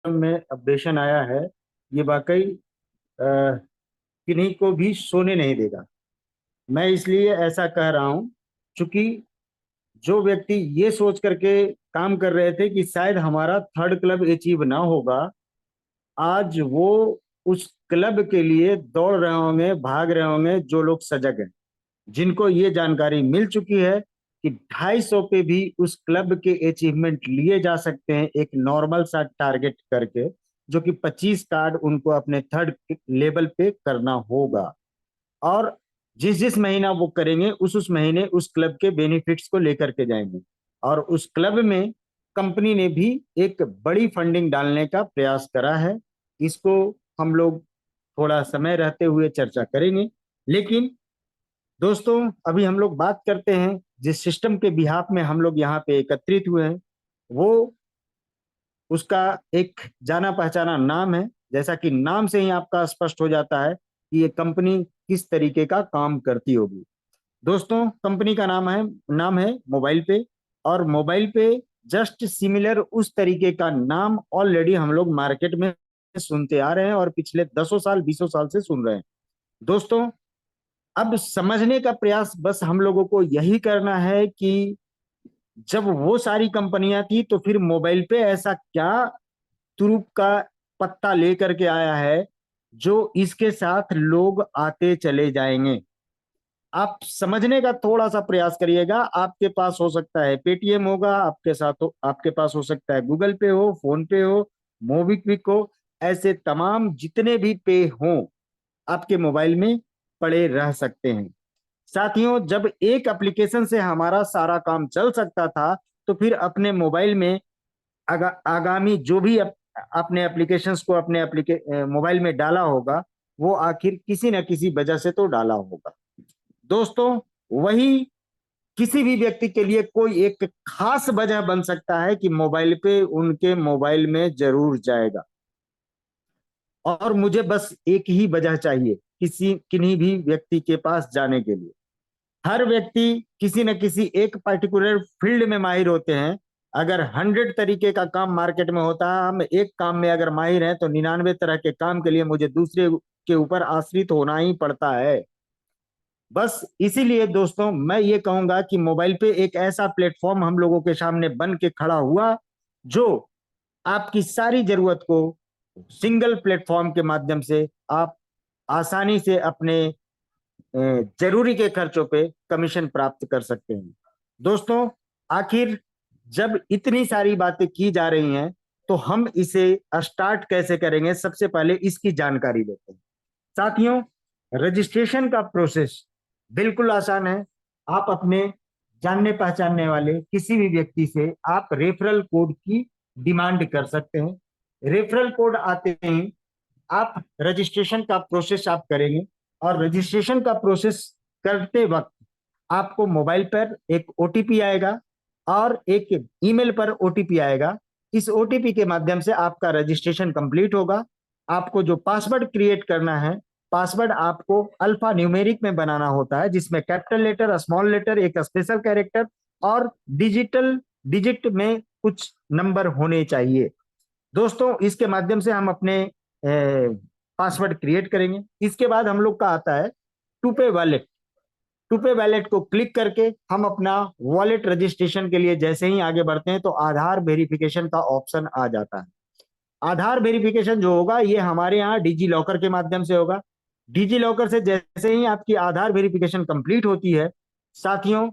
में अपडेशन आया है, ये वाकई किन्हीं को भी सोने नहीं देगा। मैं इसलिए ऐसा कह रहा हूं, क्योंकि जो व्यक्ति ये सोच करके काम कर रहे थे कि शायद हमारा थर्ड क्लब अचीव ना होगा, आज वो उस क्लब के लिए दौड़ रहे होंगे, भाग रहे होंगे। जो लोग सजग हैं, जिनको ये जानकारी मिल चुकी है कि 250 पे भी उस क्लब के अचीवमेंट लिए जा सकते हैं, एक नॉर्मल सा टारगेट करके, जो कि 25 कार्ड उनको अपने थर्ड लेवल पे करना होगा। और जिस जिस महीना वो करेंगे, उस महीने उस क्लब के बेनिफिट्स को लेकर के जाएंगे। और उस क्लब में कंपनी ने भी एक बड़ी फंडिंग डालने का प्रयास करा है। इसको हम लोग थोड़ा समय रहते हुए चर्चा करेंगे। लेकिन दोस्तों, अभी हम लोग बात करते हैं जिस सिस्टम के बिहाफ में हम लोग यहाँ पे एकत्रित हुए हैं, वो उसका एक जाना पहचाना नाम है। जैसा कि नाम से ही आपका स्पष्ट हो जाता है कि ये कंपनी किस तरीके का काम करती होगी। दोस्तों, कंपनी का नाम है मोबाइल पे। और मोबाइल पे जस्ट सिमिलर उस तरीके का नाम ऑलरेडी हम लोग मार्केट में सुनते आ रहे हैं और पिछले 10 साल 20 साल से सुन रहे हैं। दोस्तों, अब समझने का प्रयास बस हम लोगों को यही करना है कि जब वो सारी कंपनियां थी तो फिर मोबाइल पे ऐसा क्या तुरुप का पत्ता लेकर के आया है जो इसके साथ लोग आते चले जाएंगे। आप समझने का थोड़ा सा प्रयास करिएगा। आपके पास हो सकता है पेटीएम होगा, आपके साथ हो, आपके पास हो सकता है गूगल पे हो, फोन पे हो, मोबिक्विक हो। ऐसे तमाम जितने भी पे हों, आपके मोबाइल में पड़े रह सकते हैं। साथियों, जब एक एप्लीकेशन से हमारा सारा काम चल सकता था, तो फिर अपने मोबाइल में आगामी जो भी अपने एप्लीकेशंस को अपने मोबाइल में डाला होगा, वो आखिर किसी न किसी वजह से तो डाला होगा। दोस्तों, वही किसी भी व्यक्ति के लिए कोई एक खास वजह बन सकता है कि मोबाइल पे उनके मोबाइल में जरूर जाएगा। और मुझे बस एक ही वजह चाहिए किसी किन्हीं भी व्यक्ति के पास जाने के लिए। हर व्यक्ति किसी न किसी एक पर्टिकुलर फील्ड में माहिर होते हैं। अगर 100 तरीके का काम मार्केट में होता है, हम एक काम में अगर माहिर हैं, तो 99 तरह के काम के लिए मुझे दूसरे के ऊपर आश्रित होना ही पड़ता है। बस इसीलिए दोस्तों, मैं ये कहूंगा कि मोबाइल पे एक ऐसा प्लेटफॉर्म हम लोगों के सामने बन के खड़ा हुआ, जो आपकी सारी जरूरत को सिंगल प्लेटफॉर्म के माध्यम से आप आसानी से अपने जरूरी के खर्चों पे कमीशन प्राप्त कर सकते हैं। दोस्तों, आखिर जब इतनी सारी बातें की जा रही हैं, तो हम इसे स्टार्ट कैसे करेंगे, सबसे पहले इसकी जानकारी लेते हैं। साथियों, रजिस्ट्रेशन का प्रोसेस बिल्कुल आसान है। आप अपने जानने पहचानने वाले किसी भी व्यक्ति से आप रेफरल कोड की डिमांड कर सकते हैं। रेफरल कोड आते ही आप रजिस्ट्रेशन का प्रोसेस आप करेंगे। और रजिस्ट्रेशन का प्रोसेस करते वक्त आपको मोबाइल पर एक ओटीपी आएगा और एक ईमेल पर ओटीपी आएगा। इस ओटीपी के माध्यम से आपका रजिस्ट्रेशन कंप्लीट होगा। आपको जो पासवर्ड क्रिएट करना है, पासवर्ड आपको अल्फा न्यूमेरिक में बनाना होता है, जिसमें कैपिटल लेटर, स्मॉल लेटर, एक स्पेशल कैरेक्टर और डिजिटल डिजिट में कुछ नंबर होने चाहिए। दोस्तों, इसके माध्यम से हम अपने पासवर्ड क्रिएट करेंगे। इसके बाद हम लोग का आता है टू पे वॉलेट। टू पे वॉलेट को क्लिक करके हम अपना वॉलेट रजिस्ट्रेशन के लिए जैसे ही आगे बढ़ते हैं, तो आधार वेरिफिकेशन का ऑप्शन आ जाता है। आधार वेरिफिकेशन जो होगा, ये हमारे यहाँ डिजी लॉकर के माध्यम से होगा। डिजी लॉकर से जैसे ही आपकी आधार वेरिफिकेशन कंप्लीट होती है, साथियों,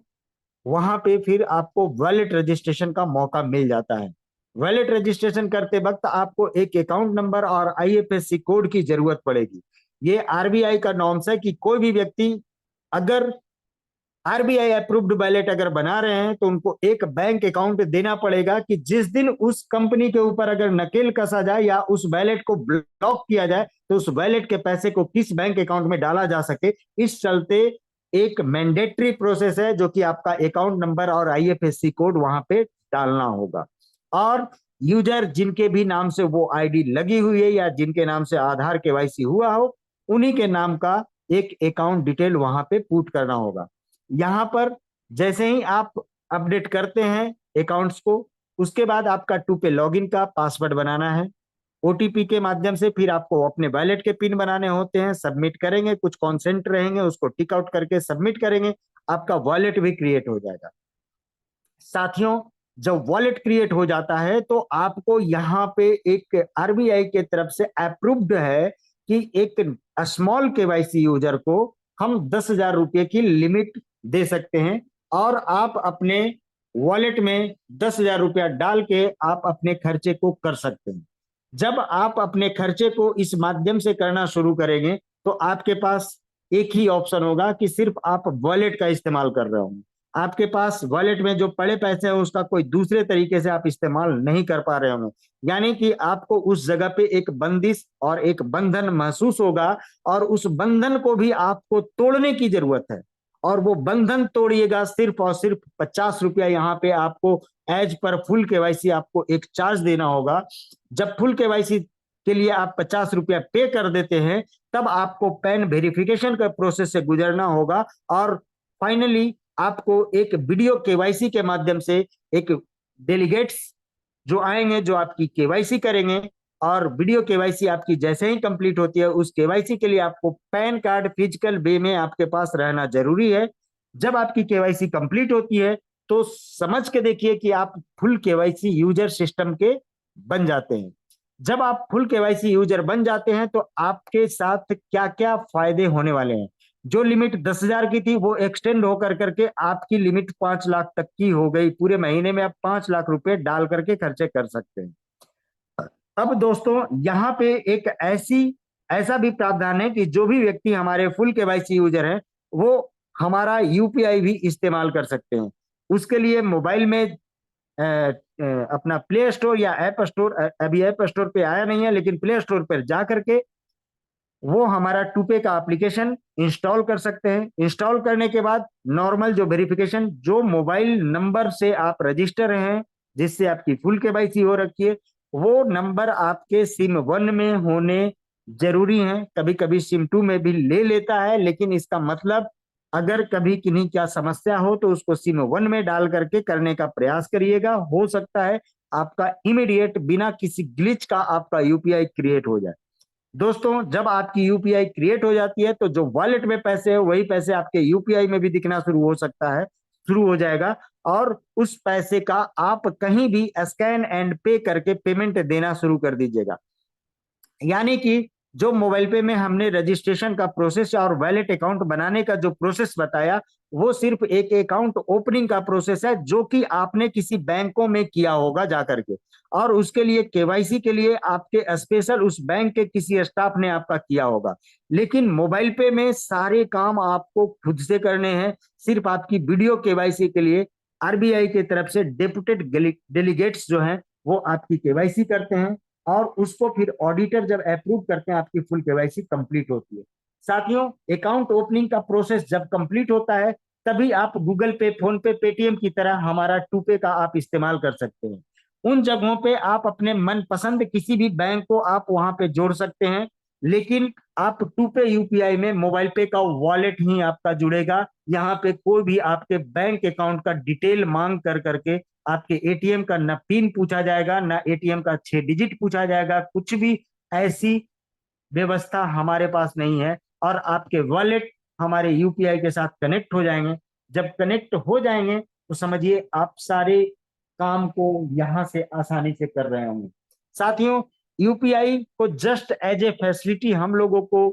वहां पे फिर आपको वॉलेट रजिस्ट्रेशन का मौका मिल जाता है। वॉलेट रजिस्ट्रेशन करते वक्त आपको एक अकाउंट नंबर और आईएफएससी कोड की जरूरत पड़ेगी। ये आरबीआई का नॉर्म्स है कि कोई भी व्यक्ति अगर आरबीआई अप्रूव्ड वॉलेट अगर बना रहे हैं, तो उनको एक बैंक अकाउंट देना पड़ेगा कि जिस दिन उस कंपनी के ऊपर अगर नकेल कसा जाए या उस वॉलेट को ब्लॉक किया जाए, तो उस वॉलेट के पैसे को किस बैंक अकाउंट में डाला जा सके। इस चलते एक मैंडेटरी प्रोसेस है, जो कि आपका अकाउंट नंबर और आईएफएससी कोड वहां पे डालना होगा। और यूजर जिनके भी नाम से वो आईडी लगी हुई है या जिनके नाम से आधार केवाईसी हुआ हो, उन्हीं के नाम का एक अकाउंट डिटेल वहां पे पुट करना होगा। यहाँ पर जैसे ही आप अपडेट करते हैं अकाउंट्स को, उसके बाद आपका टू पे लॉगिन का पासवर्ड बनाना है। ओटीपी के माध्यम से फिर आपको अपने वॉलेट के पिन बनाने होते हैं, सबमिट करेंगे, कुछ कॉन्सेंट रहेंगे, उसको टिक आउट करके सबमिट करेंगे, आपका वॉलेट भी क्रिएट हो जाएगा। साथियों, जब वॉलेट क्रिएट हो जाता है तो आपको यहाँ पे एक आरबीआई के तरफ से अप्रूव्ड है कि एक स्मॉल केवाईसी यूजर को हम 10,000 रुपए की लिमिट दे सकते हैं, और आप अपने वॉलेट में 10,000 रुपया डाल के आप अपने खर्चे को कर सकते हैं। जब आप अपने खर्चे को इस माध्यम से करना शुरू करेंगे तो आपके पास एक ही ऑप्शन होगा कि सिर्फ आप वॉलेट का इस्तेमाल कर रहे होंगे। आपके पास वॉलेट में जो पड़े पैसे हैं उसका कोई दूसरे तरीके से आप इस्तेमाल नहीं कर पा रहे होंगे, यानी कि आपको उस जगह पे एक बंदिश और एक बंधन महसूस होगा, और उस बंधन को भी आपको तोड़ने की जरूरत है। और वो बंधन तोड़िएगा सिर्फ और सिर्फ 50 रुपया यहाँ पे आपको एज पर फुल केवाईसी आपको एक चार्ज देना होगा। जब फुल केवाईसी के लिए आप 50 रुपया पे कर देते हैं, तब आपको पैन वेरिफिकेशन का प्रोसेस से गुजरना होगा, और फाइनली आपको एक वीडियो केवाईसी के माध्यम से एक डेलीगेट्स जो आएंगे, जो आपकी केवाईसी करेंगे, और वीडियो केवाईसी आपकी जैसे ही कंप्लीट होती है, उस केवाईसी के लिए आपको पैन कार्ड फिजिकल वे में आपके पास रहना जरूरी है। जब आपकी केवाईसी कंप्लीट होती है तो समझ के देखिए कि आप फुल केवाईसी यूजर सिस्टम के बन जाते हैं। जब आप फुल केवाईसी यूजर बन जाते हैं तो आपके साथ क्या क्या फायदे होने वाले हैं। जो लिमिट 10,000 की थी वो एक्सटेंड होकर करके आपकी लिमिट 5 लाख तक की हो गई। पूरे महीने में आप 5 लाख रुपए डाल करके खर्चे कर सकते हैं। अब दोस्तों, यहाँ पे एक ऐसा भी प्रावधान है कि जो भी व्यक्ति हमारे फुल केवाईसी यूजर है वो हमारा यूपीआई भी इस्तेमाल कर सकते हैं। उसके लिए मोबाइल में अपना प्ले स्टोर या ऐप स्टोर, अभी ऐप स्टोर पे आया नहीं है लेकिन प्ले स्टोर पर जा करके वो हमारा टूपे का एप्लीकेशन इंस्टॉल कर सकते हैं। इंस्टॉल करने के बाद नॉर्मल जो वेरिफिकेशन, जो मोबाइल नंबर से आप रजिस्टर हैं जिससे आपकी फुल केवाईसी हो रखी है, वो नंबर आपके सिम 1 में होने जरूरी है। कभी कभी सिम 2 में भी ले लेता है, लेकिन इसका मतलब अगर कभी किन्हीं क्या समस्या हो तो उसको सिम 1 में डाल करके करने का प्रयास करिएगा। हो सकता है आपका इमीडिएट बिना किसी ग्लिच का आपका यूपीआई क्रिएट हो जाए। दोस्तों, जब आपकी यूपीआई क्रिएट हो जाती है तो जो वॉलेट में पैसे है वही पैसे आपके यूपीआई में भी दिखना शुरू हो सकता है, शुरू हो जाएगा, और उस पैसे का आप कहीं भी स्कैन एंड पे करके पेमेंट देना शुरू कर दीजिएगा। यानी कि जो मोबाइल पे में हमने रजिस्ट्रेशन का प्रोसेस और वैलेट अकाउंट बनाने का जो प्रोसेस बताया, वो सिर्फ एक अकाउंट ओपनिंग का प्रोसेस है जो कि आपने किसी बैंकों में किया होगा जाकर के, और उसके लिए केवाईसी के लिए आपके स्पेशल उस बैंक के किसी स्टाफ ने आपका किया होगा। लेकिन मोबाइल पे में सारे काम आपको खुद से करने हैं। सिर्फ आपकी वीडियो केवाईसी के लिए आरबीआई की तरफ से डेप्यूटेड डेलीगेट्स जो हैं वो आपकी केवाईसी करते हैं, और उसको फिर ऑडिटर जब अप्रूव करते हैं आपकी फुल केवाईसी कंप्लीट होती है। साथियों, अकाउंट ओपनिंग का प्रोसेस जब कंप्लीट होता है तभी आप गूगल पे, फोन पे, पेटीएम की तरह हमारा टूपे का आप इस्तेमाल कर सकते हैं। उन जगहों पे आप अपने मनपसंद किसी भी बैंक को आप वहां पे जोड़ सकते हैं, लेकिन आप टूपे यूपीआई में मोबाइल पे का वॉलेट ही आपका जुड़ेगा। यहाँ पे कोई भी आपके बैंक अकाउंट का डिटेल मांग कर करके आपके एटीएम का ना पिन पूछा जाएगा, ना एटीएम का 6 डिजिट पूछा जाएगा। कुछ भी ऐसी व्यवस्था हमारे पास नहीं है, और आपके वॉलेट हमारे यूपीआई के साथ कनेक्ट हो जाएंगे। जब कनेक्ट हो जाएंगे तो समझिए आप सारे काम को यहां से आसानी से कर रहे होंगे। साथियों, यूपीआई को जस्ट एज ए फैसिलिटी हम लोगों को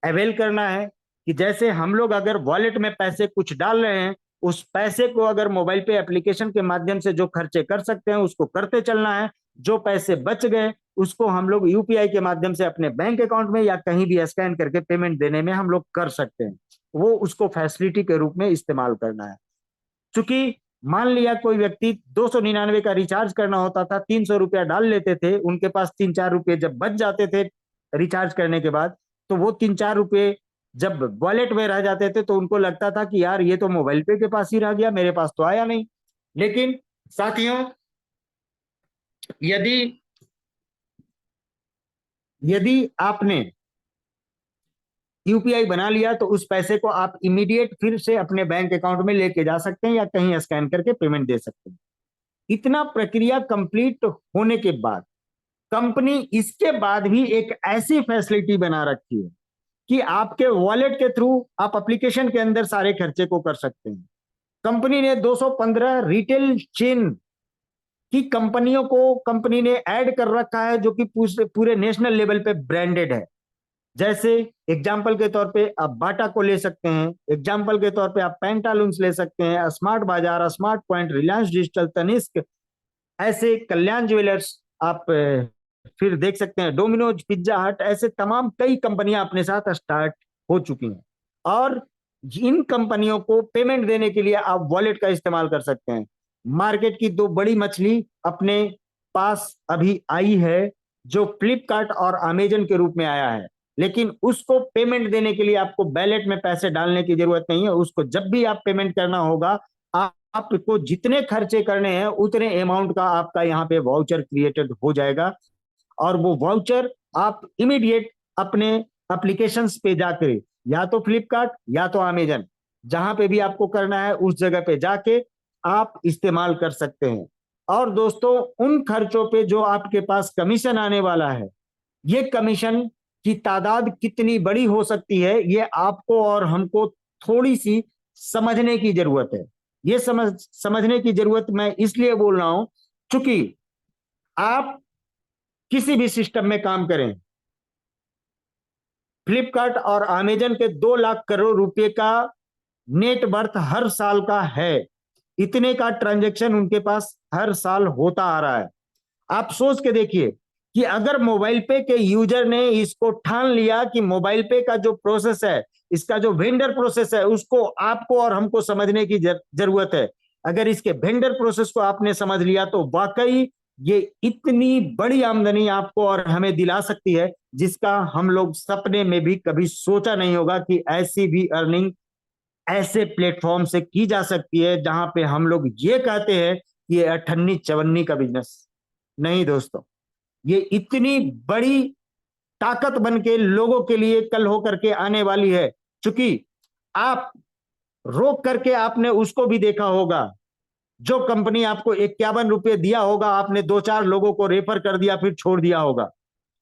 अवेल करना है कि जैसे हम लोग अगर वॉलेट में पैसे कुछ डाल रहे हैं, उस पैसे को अगर मोबाइल पे एप्लीकेशन के माध्यम से जो खर्चे कर सकते हैं उसको करते चलना है। जो पैसे बच गए उसको हम लोग यूपीआई के माध्यम से अपने बैंक अकाउंट में या कहीं भी स्कैन करके पेमेंट देने में हम लोग कर सकते हैं। वो उसको फैसिलिटी के रूप में इस्तेमाल करना है। चूंकि मान लिया कोई व्यक्ति 299 का रिचार्ज करना होता था, 300 रुपया डाल लेते थे, उनके पास 3-4 रुपए जब बच जाते थे रिचार्ज करने के बाद, तो वो 3-4 रुपए जब वॉलेट में रह जाते थे तो उनको लगता था कि यार ये तो मोबाइल पे के पास ही रह गया, मेरे पास तो आया नहीं। लेकिन साथियों, यदि यदि आपने यूपीआई बना लिया तो उस पैसे को आप इमीडिएट फिर से अपने बैंक अकाउंट में लेके जा सकते हैं या कहीं स्कैन करके पेमेंट दे सकते हैं। इतना प्रक्रिया कंप्लीट होने के बाद कंपनी इसके बाद भी एक ऐसी फैसिलिटी बना रखी है कि आपके वॉलेट के थ्रू आप एप्लीकेशन के अंदर सारे खर्चे को कर सकते हैं। कंपनी ने 215 रिटेल चेन की कंपनियों को कंपनी ने ऐड कर रखा है, जो कि पूरे नेशनल लेवल पे ब्रांडेड है। जैसे एग्जाम्पल के तौर पे आप बाटा को ले सकते हैं, एग्जाम्पल के तौर पे आप पेंटालून्स ले सकते हैं, स्मार्ट बाजार, स्मार्ट पॉइंट, रिलायंस डिजिटल, तनिष्क, ऐसे कल्याण ज्वेलर्स आप फिर देख सकते हैं, डोमिनोज, पिज्जा हट, ऐसे तमाम कई कंपनियां अपने साथ स्टार्ट हो चुकी हैं। और इन कंपनियों को पेमेंट देने के लिए आप वॉलेट का इस्तेमाल कर सकते हैं। मार्केट की दो बड़ी मछली अपने पास अभी आई है, जो फ्लिपकार्ट और अमेजन के रूप में आया है, लेकिन उसको पेमेंट देने के लिए आपको वैलेट में पैसे डालने की जरूरत नहीं है। उसको जब भी आप पेमेंट करना होगा, आपको जितने खर्चे करने हैं उतने अमाउंट का आपका यहाँ पे वाउचर क्रिएटेड हो जाएगा, और वो वाउचर आप इमीडिएट अपने एप्लीकेशंस पे जाकर, या तो फ्लिपकार्ट या तो अमेजन, जहां पे भी आपको करना है उस जगह पे जाके आप इस्तेमाल कर सकते हैं। और दोस्तों, उन खर्चों पे जो आपके पास कमीशन आने वाला है, ये कमीशन की तादाद कितनी बड़ी हो सकती है, ये आपको और हमको थोड़ी सी समझने की जरूरत है। ये समझने की जरूरत मैं इसलिए बोल रहा हूं, क्योंकि आप किसी भी सिस्टम में काम करें, फ्लिपकार्ट और अमेजन के 2 लाख करोड़ रुपए का नेट वर्थ हर साल का है। इतने का ट्रांजैक्शन उनके पास हर साल होता आ रहा है। आप सोच के देखिए कि अगर मोबाइल पे के यूजर ने इसको ठान लिया कि मोबाइल पे का जो प्रोसेस है, इसका जो वेंडर प्रोसेस है, उसको आपको और हमको समझने की जरूरत है। अगर इसके वेंडर प्रोसेस को आपने समझ लिया तो वाकई ये इतनी बड़ी आमदनी आपको और हमें दिला सकती है, जिसका हम लोग सपने में भी कभी सोचा नहीं होगा कि ऐसी भी अर्निंग ऐसे प्लेटफॉर्म से की जा सकती है, जहां पे हम लोग ये कहते हैं कि ये अठन्नी चवन्नी का बिजनेस नहीं दोस्तों। ये इतनी बड़ी ताकत बन के लोगों के लिए कल होकर के आने वाली है। चूंकि आप रोक करके आपने उसको भी देखा होगा, जो कंपनी आपको 51 रुपये दिया होगा, आपने 2-4 लोगों को रेफर कर दिया, फिर छोड़ दिया होगा।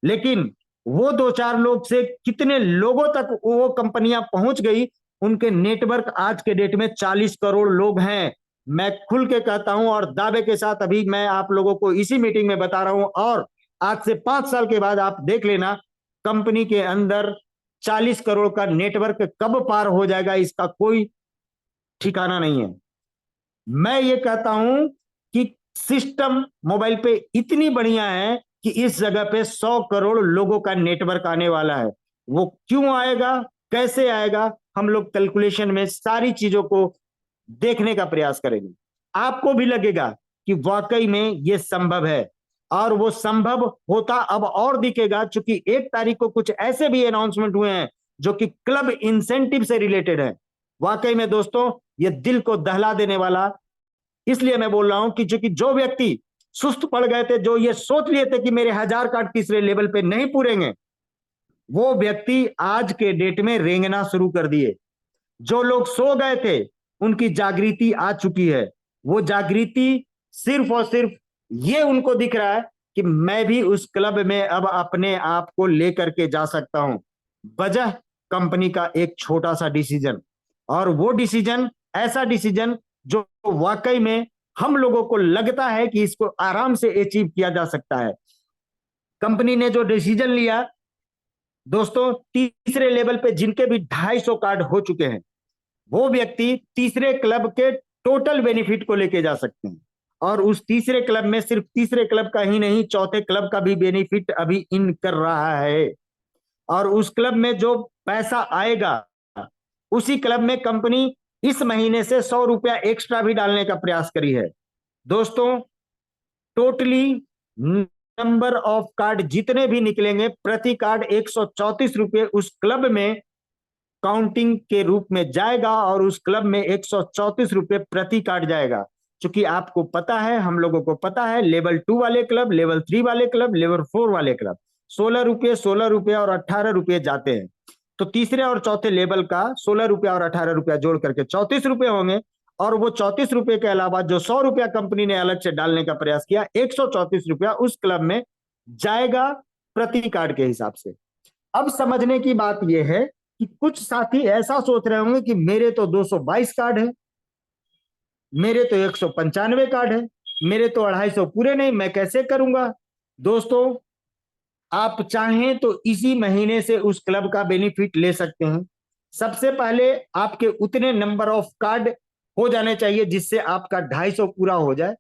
लेकिन वो 2-4 लोग से कितने लोगों तक वो कंपनियां पहुंच गई, उनके नेटवर्क आज के डेट में 40 करोड़ लोग हैं। मैं खुल के कहता हूं और दावे के साथ अभी मैं आप लोगों को इसी मीटिंग में बता रहा हूं, और आज से 5 साल के बाद आप देख लेना, कंपनी के अंदर 40 करोड़ का नेटवर्क कब पार हो जाएगा, इसका कोई ठिकाना नहीं है। मैं ये कहता हूं कि सिस्टम मोबाइल पे इतनी बढ़िया है कि इस जगह पे 100 करोड़ लोगों का नेटवर्क आने वाला है। वो क्यों आएगा, कैसे आएगा, हम लोग कैलकुलेशन में सारी चीजों को देखने का प्रयास करेंगे। आपको भी लगेगा कि वाकई में ये संभव है, और वो संभव होता अब और दिखेगा, क्योंकि 1 तारीख को कुछ ऐसे भी अनाउंसमेंट हुए हैं जो कि क्लब इंसेंटिव से रिलेटेड है। वाकई में दोस्तों, ये दिल को दहला देने वाला, इसलिए मैं बोल रहा हूं कि जो व्यक्ति सुस्त पड़ गए थे, जो ये सोच लिए थे कि मेरे 1000 कार्ड तीसरे लेवल पे नहीं पूरेंगे, वो व्यक्ति आज के डेट में रेंगना शुरू कर दिए। जो लोग सो गए थे, उनकी जागृति आ चुकी है। वो जागृति सिर्फ और सिर्फ ये उनको दिख रहा है कि मैं भी उस क्लब में अब अपने आप को लेकर के जा सकता हूं, वजह कंपनी का एक छोटा सा डिसीजन। और वो डिसीजन, ऐसा डिसीजन जो वाकई में हम लोगों को लगता है कि इसको आराम से अचीव किया जा सकता है। कंपनी ने जो डिसीजन लिया दोस्तों, तीसरे लेवल पे जिनके भी 250 कार्ड हो चुके हैं, वो व्यक्ति तीसरे क्लब के टोटल बेनिफिट को लेके जा सकते हैं। और उस तीसरे क्लब में सिर्फ तीसरे क्लब का ही नहीं, चौथे क्लब का भी बेनिफिट अभी इन कर रहा है। और उस क्लब में जो पैसा आएगा, उसी क्लब में कंपनी इस महीने से 100 रुपया एक्स्ट्रा भी डालने का प्रयास करी है। दोस्तों, टोटली नंबर ऑफ कार्ड जितने भी निकलेंगे, प्रति कार्ड 134 रुपये उस क्लब में काउंटिंग के रूप में जाएगा, और उस क्लब में 134 रुपये प्रति कार्ड जाएगा। क्योंकि आपको पता है, हम लोगों को पता है, लेवल 2 वाले क्लब, लेवल 3 वाले क्लब, लेवल 4 वाले क्लब 16 रुपये, 16 रुपये और 18 रुपये जाते हैं। तो तीसरे और चौथे लेवल का 16 रुपया और 18 रुपया जोड़ करके 34 रुपये होंगे। और वो 34 रुपये के अलावा जो 100 रुपया कंपनी ने अलग से डालने का प्रयास किया, 134 रुपया उस क्लब में जाएगा प्रति कार्ड के हिसाब से। अब समझने की बात यह है कि कुछ साथी ऐसा सोच रहे होंगे कि मेरे तो 222 कार्ड है, मेरे तो 195 कार्ड है, मेरे तो 250 पूरे नहीं, मैं कैसे करूंगा। दोस्तों, आप चाहें तो इसी महीने से उस क्लब का बेनिफिट ले सकते हैं। सबसे पहले आपके उतने नंबर ऑफ कार्ड हो जाने चाहिए जिससे आपका 250 पूरा हो जाए,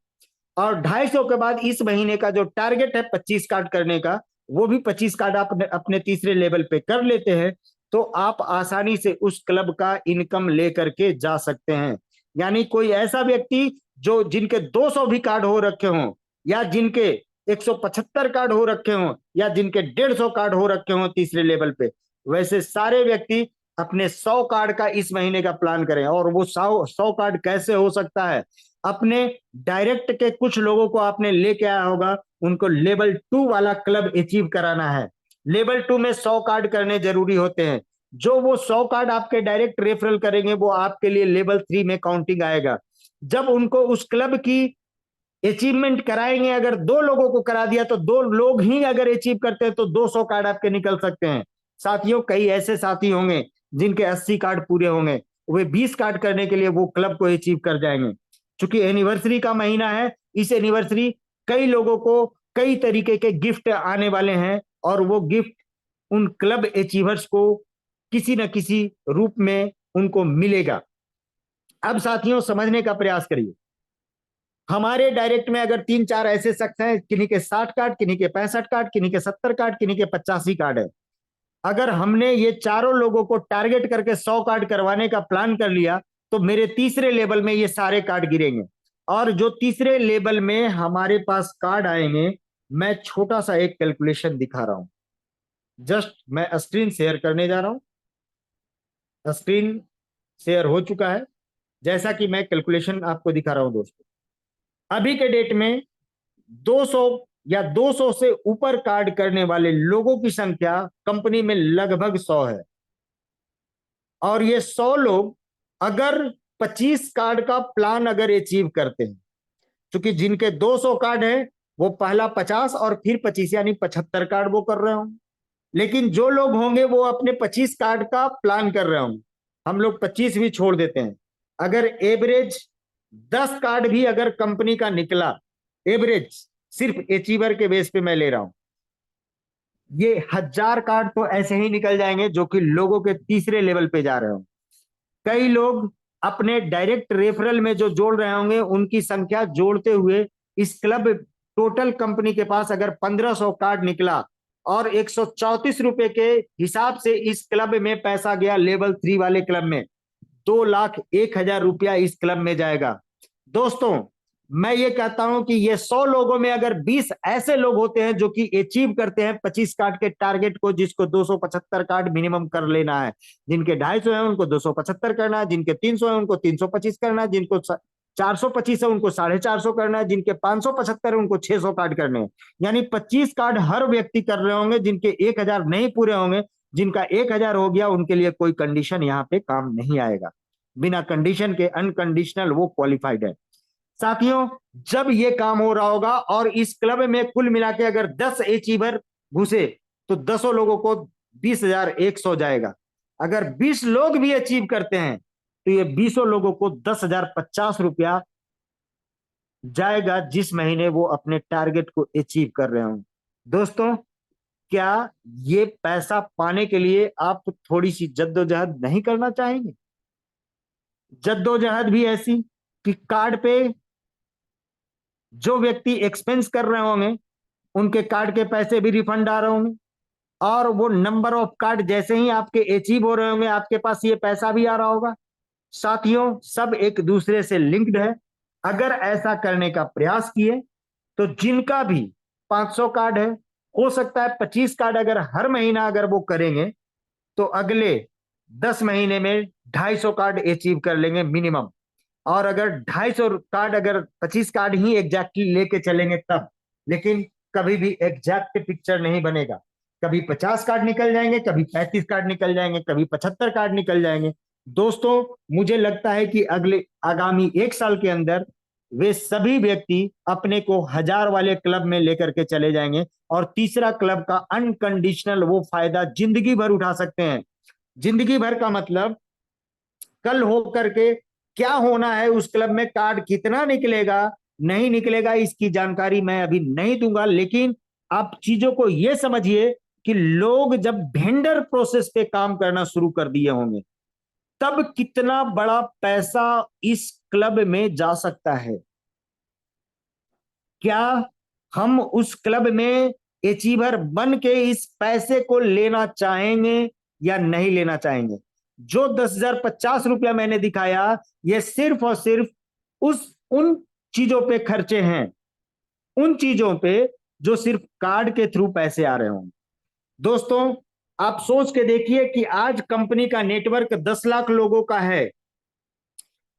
और 250 के बाद इस महीने का जो टारगेट है 25 कार्ड करने का, वो भी 25 कार्ड आप अपने तीसरे लेवल पे कर लेते हैं, तो आप आसानी से उस क्लब का इनकम लेकर के जा सकते हैं। यानी कोई ऐसा व्यक्ति जो जिनके 200 भी कार्ड हो रखे हों, या जिनके 175 कार्ड हो रखे हों, या जिनके 150 कार्ड हो रखे हों तीसरे लेवल पे, वैसे सारे व्यक्ति अपने 100 कार्ड का इस महीने का प्लान करें। और वो 100 कार्ड कैसे हो सकता है, अपने डायरेक्ट के कुछ लोगों को आपने लेके आया होगा, उनको लेवल 2 वाला क्लब अचीव कराना है। लेवल 2 में 100 कार्ड करने जरूरी होते हैं। जो वो 100 कार्ड आपके डायरेक्ट रेफरल करेंगे वो आपके लिए लेवल 3 में काउंटिंग आएगा। जब उनको उस क्लब की अचीवमेंट कराएंगे, अगर 2 लोगों को करा दिया तो 2 लोग ही अगर अचीव करते हैं तो 200 कार्ड आपके निकल सकते हैं। साथियों, कई ऐसे साथी होंगे जिनके 80 कार्ड पूरे होंगे, वे 20 कार्ड करने के लिए वो क्लब को अचीव कर जाएंगे। चूंकि एनिवर्सरी का महीना है, इस एनिवर्सरी कई लोगों को कई तरीके के गिफ्ट आने वाले हैं, और वो गिफ्ट उन क्लब अचीवर्स को किसी न किसी रूप में उनको मिलेगा। अब साथियों, समझने का प्रयास करिए। हमारे डायरेक्ट में अगर 3-4 ऐसे शख्स हैं, किन्हीं के 60 कार्ड, किन्हीं के 65 कार्ड, किन्हीं के 70 कार्ड, किन्हीं के 85 कार्ड है। अगर हमने ये चारों लोगों को टारगेट करके 100 कार्ड करवाने का प्लान कर लिया, तो मेरे तीसरे लेवल में ये सारे कार्ड गिरेंगे। और जो तीसरे लेवल में हमारे पास कार्ड आएंगे, मैं छोटा सा एक कैलकुलेशन दिखा रहा हूं। जस्ट मैं स्क्रीन शेयर करने जा रहा हूं। स्क्रीन शेयर हो चुका है। जैसा कि मैं कैलकुलेशन आपको दिखा रहा हूं दोस्तों, अभी के डेट में 200 या 200 से ऊपर कार्ड करने वाले लोगों की संख्या कंपनी में लगभग 100 है। और ये 100 लोग अगर 25 कार्ड का प्लान अगर अचीव करते हैं, क्योंकि जिनके 200 कार्ड है वो पहला 50 और फिर 25 यानी 75 कार्ड वो कर रहे होंगे। लेकिन जो लोग होंगे वो अपने 25 कार्ड का प्लान कर रहे होंगे। हम लोग 25 भी छोड़ देते हैं। अगर एवरेज 10 कार्ड भी अगर कंपनी का निकला, एवरेज सिर्फ अचीवर के बेस पे मैं ले रहा हूं, ये 1000 कार्ड तो ऐसे ही निकल जाएंगे जो कि लोगों के तीसरे लेवल पे जा रहे होंगे। कई लोग अपने डायरेक्ट रेफरल में जो जोड़ रहे होंगे, उनकी संख्या जोड़ते हुए इस क्लब, टोटल कंपनी के पास अगर 1500 कार्ड निकला और 134 रुपए के हिसाब से इस क्लब में पैसा गया, लेवल 3 वाले क्लब में 2,01,000 रुपया इस क्लब में जाएगा। दोस्तों, मैं ये कहता हूं कि ये 100 लोगों में अगर 20 ऐसे लोग होते हैं जो कि अचीव करते हैं 25 कार्ड के टारगेट को, जिसको 275 कार्ड मिनिमम कर लेना है। जिनके 250 है उनको 275 करना है, जिनके 300 है उनको 325 करना है, जिनको 425 है उनको 450 करना है, जिनके 575 है उनको 600 कार्ड करने हैं। यानी 25 कार्ड हर व्यक्ति कर रहे होंगे। जिनके 1000 नहीं पूरे होंगे, जिनका 1000 हो गया, उनके लिए कोई कंडीशन यहाँ पे काम नहीं आएगा। बिना कंडीशन के अनकंडीशनल वो क्वालिफाइड है। साथियों, जब ये काम हो रहा होगा और इस क्लब में कुल मिला के अगर 10 अचीवर घुसे, तो 10 लोगों को 20,100 जाएगा। अगर 20 लोग भी अचीव करते हैं तो ये 20 लोगों को 10,050 रुपया जाएगा, जिस महीने वो अपने टारगेट को अचीव कर रहे हों। दोस्तों, क्या ये पैसा पाने के लिए आप थोड़ी सी जद्दोजहद नहीं करना चाहेंगे? जद्दोजहद भी ऐसी कि कार्ड पे जो व्यक्ति एक्सपेंस कर रहे होंगे, उनके कार्ड के पैसे भी रिफंड आ रहे होंगे, और वो नंबर ऑफ कार्ड जैसे ही आपके अचीव हो रहे होंगे, आपके पास ये पैसा भी आ रहा होगा। साथियों, सब एक दूसरे से लिंक्ड है। अगर ऐसा करने का प्रयास किए तो जिनका भी 500 कार्ड है, हो सकता है 25 कार्ड अगर हर महीना अगर वो करेंगे, तो अगले 10 महीने में 250 कार्ड अचीव कर लेंगे मिनिमम। और अगर 250 कार्ड, अगर 25 कार्ड ही एग्जैक्टली लेके चलेंगे तब, लेकिन कभी भी एग्जैक्ट पिक्चर नहीं बनेगा। कभी 50 कार्ड निकल जाएंगे, कभी 35 कार्ड निकल जाएंगे, कभी 75 कार्ड निकल जाएंगे। दोस्तों, मुझे लगता है कि अगले आगामी 1 साल के अंदर वे सभी व्यक्ति अपने को 1000 वाले क्लब में लेकर के चले जाएंगे, और तीसरा क्लब का अनकंडीशनल वो फायदा जिंदगी भर उठा सकते हैं। जिंदगी भर का मतलब कल हो करके क्या होना है, उस क्लब में कार्ड कितना निकलेगा नहीं निकलेगा इसकी जानकारी मैं अभी नहीं दूंगा, लेकिन आप चीजों को यह समझिए कि लोग जब वेंडर प्रोसेस पे काम करना शुरू कर दिए होंगे, तब कितना बड़ा पैसा इस क्लब में जा सकता है। क्या हम उस क्लब में अचीवर बन के इस पैसे को लेना चाहेंगे या नहीं लेना चाहेंगे? जो 10,050 रुपया मैंने दिखाया, ये सिर्फ और सिर्फ उन चीजों पे खर्चे हैं, उन चीजों पे जो सिर्फ कार्ड के थ्रू पैसे आ रहे होंगे। दोस्तों, आप सोच के देखिए कि आज कंपनी का नेटवर्क 10 लाख लोगों का है।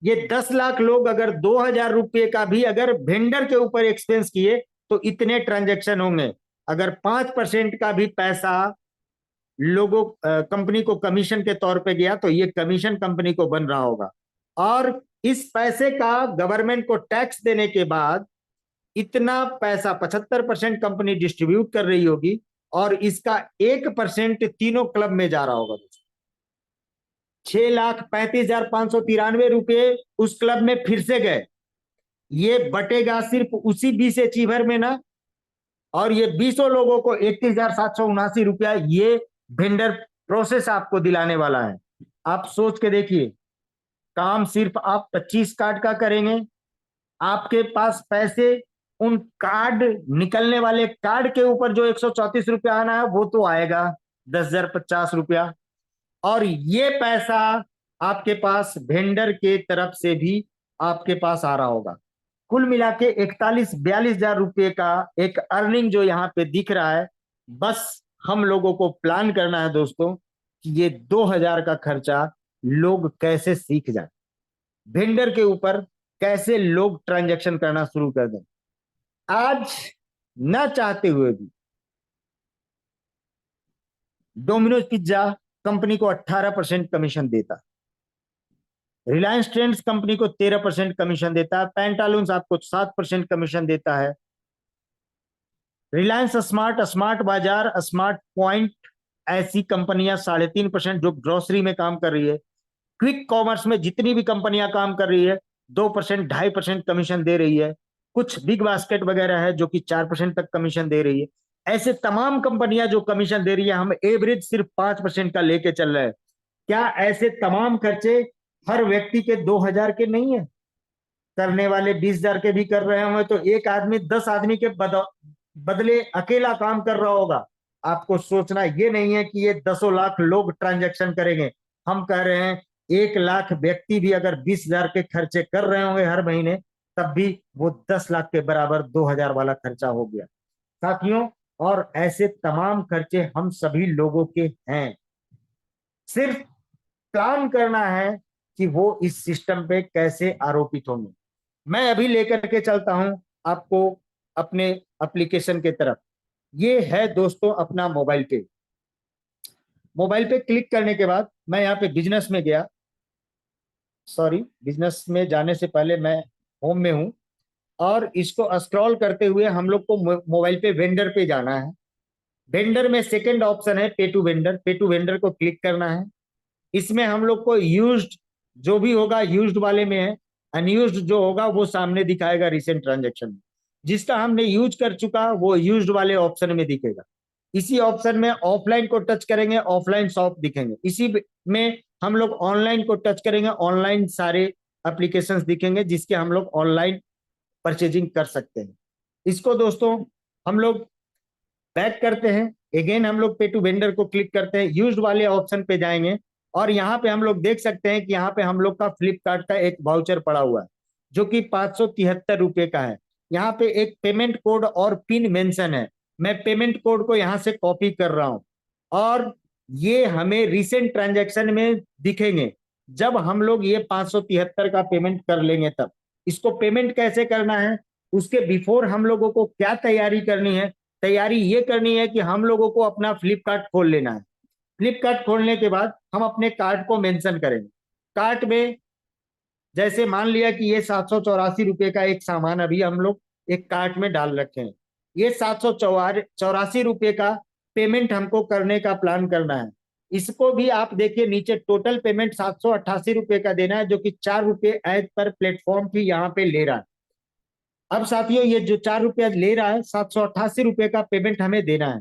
ये 10 लाख लोग अगर 2,000 रुपये का भी अगर वेंडर के ऊपर एक्सपेंस किए तो इतने ट्रांजैक्शन होंगे। अगर 5% का भी पैसा लोगों कंपनी को कमीशन के तौर पे गया तो ये कमीशन कंपनी को बन रहा होगा, और इस पैसे का गवर्नमेंट को टैक्स देने के बाद इतना पैसा 75% कंपनी डिस्ट्रीब्यूट कर रही होगी, और इसका 1% तीनों क्लब में जा रहा होगा। 6,35,593 रुपये उस क्लब में फिर से गए। ये बटेगा सिर्फ उसी 20 अचीवर में ना, और ये 20 लोगों को 31,779 रुपया ये वेंडर प्रोसेस आपको दिलाने वाला है। आप सोच के देखिए, काम सिर्फ आप 25 कार्ड का करेंगे, आपके पास पैसे उन कार्ड निकलने वाले कार्ड के ऊपर जो 134 रुपया आना है वो तो आएगा 10,050 रुपया, और ये पैसा आपके पास वेंडर के तरफ से भी आपके पास आ रहा होगा। कुल मिला के 41-42 हजार रुपये का एक अर्निंग जो यहाँ पे दिख रहा है। बस हम लोगों को प्लान करना है दोस्तों कि ये 2,000 का खर्चा लोग कैसे सीख जाए, वेंडर के ऊपर कैसे लोग ट्रांजैक्शन करना शुरू कर दें। आज ना चाहते हुए भी डोमिनोज पिज्जा कंपनी को 18% कमीशन देता, रिलायंस ट्रेंड्स कंपनी को 13% कमीशन देता है, पेंटालून्स आपको 7% कमीशन देता है, Reliance smart, smart Bazaar, Smart point, ऐसी कंपनियां 3.5% जो ग्रोसरी में काम कर रही है। क्विक कॉमर्स में जितनी भी कंपनियां काम कर रही है 2%, 2.5% कमीशन दे रही है। कुछ बिग बास्केट वगैरह है जो कि 4% तक कमीशन दे रही है। ऐसे तमाम कंपनियां जो कमीशन दे रही है, हम एवरेज सिर्फ 5% का लेके चल रहे हैं। क्या ऐसे तमाम खर्चे हर व्यक्ति के 2,000 के नहीं है? करने वाले 20,000 के भी कर रहे होंगे, तो एक आदमी 10 आदमी के बदले अकेला काम कर रहा होगा। आपको सोचना ये नहीं है कि ये 10 लाख लोग ट्रांजैक्शन करेंगे। हम कह रहे हैं 1 लाख व्यक्ति भी अगर 20,000 के खर्चे कर रहे होंगे हर महीने, तब भी वो 10 लाख के बराबर 2,000 वाला खर्चा हो गया साथियों। और ऐसे तमाम खर्चे हम सभी लोगों के हैं, सिर्फ प्लान करना है कि वो इस सिस्टम पे कैसे आरोपित होंगे। मैं अभी लेकर के चलता हूं आपको अपने एप्लीकेशन के तरफ। ये है दोस्तों अपना मोबाइल पे। मोबाइल पे क्लिक करने के बाद मैं यहाँ पे बिजनेस में गया, सॉरी बिजनेस में जाने से पहले मैं होम में हूँ, और इसको स्क्रॉल करते हुए हम लोग को मोबाइल पे वेंडर पे जाना है। वेंडर में सेकंड ऑप्शन है पे टू वेंडर, पे टू वेंडर को क्लिक करना है। इसमें हम लोग को यूज्ड जो भी होगा यूज्ड वाले में है, अनयूज्ड जो होगा वो सामने दिखाएगा रिसेंट ट्रांजेक्शन में। जिसका हमने यूज कर चुका वो यूज्ड वाले ऑप्शन में दिखेगा। इसी ऑप्शन में ऑफलाइन को टच करेंगे, ऑफलाइन शॉप दिखेंगे। इसी में हम लोग ऑनलाइन को टच करेंगे, ऑनलाइन सारे एप्लीकेशंस दिखेंगे जिसके हम लोग ऑनलाइन परचेजिंग कर सकते हैं। इसको दोस्तों हम लोग बैक करते हैं, अगेन हम लोग पे टू वेंडर को क्लिक करते हैं, यूज्ड वाले ऑप्शन पे जाएंगे, और यहाँ पे हम लोग देख सकते हैं कि यहाँ पे हम लोग का फ्लिपकार्ट का एक वाउचर पड़ा हुआ है जो कि 573 रुपये का है। यहाँ पे एक पेमेंट कोड और पिन मेंशन है। मैं पेमेंट कोड को यहाँ से कॉपी कर रहा हूँ, और ये हमें रिसेंट ट्रांजेक्शन में दिखेंगे जब हम लोग ये 573 का पेमेंट कर लेंगे। तब इसको पेमेंट कैसे करना है, उसके बिफोर हम लोगों को क्या तैयारी करनी है? तैयारी ये करनी है कि हम लोगों को अपना फ्लिपकार्ट खोल लेना है। फ्लिपकार्ट खोलने के बाद हम अपने कार्ट को मेंशन करेंगे। कार्ट में जैसे मान लिया कि ये 784 रुपये का एक सामान अभी हम लोग एक कार्ट में डाल रखे हैं। ये 784 रुपये का पेमेंट हमको करने का प्लान करना है। इसको भी आप देखिए नीचे टोटल पेमेंट 788 रुपये का देना है, जो कि 4 रुपये एज पर प्लेटफॉर्म फी यहाँ पे ले रहा है। अब साथियों ये जो 4 रुपया ले रहा है, 788 रुपये का पेमेंट हमें देना है।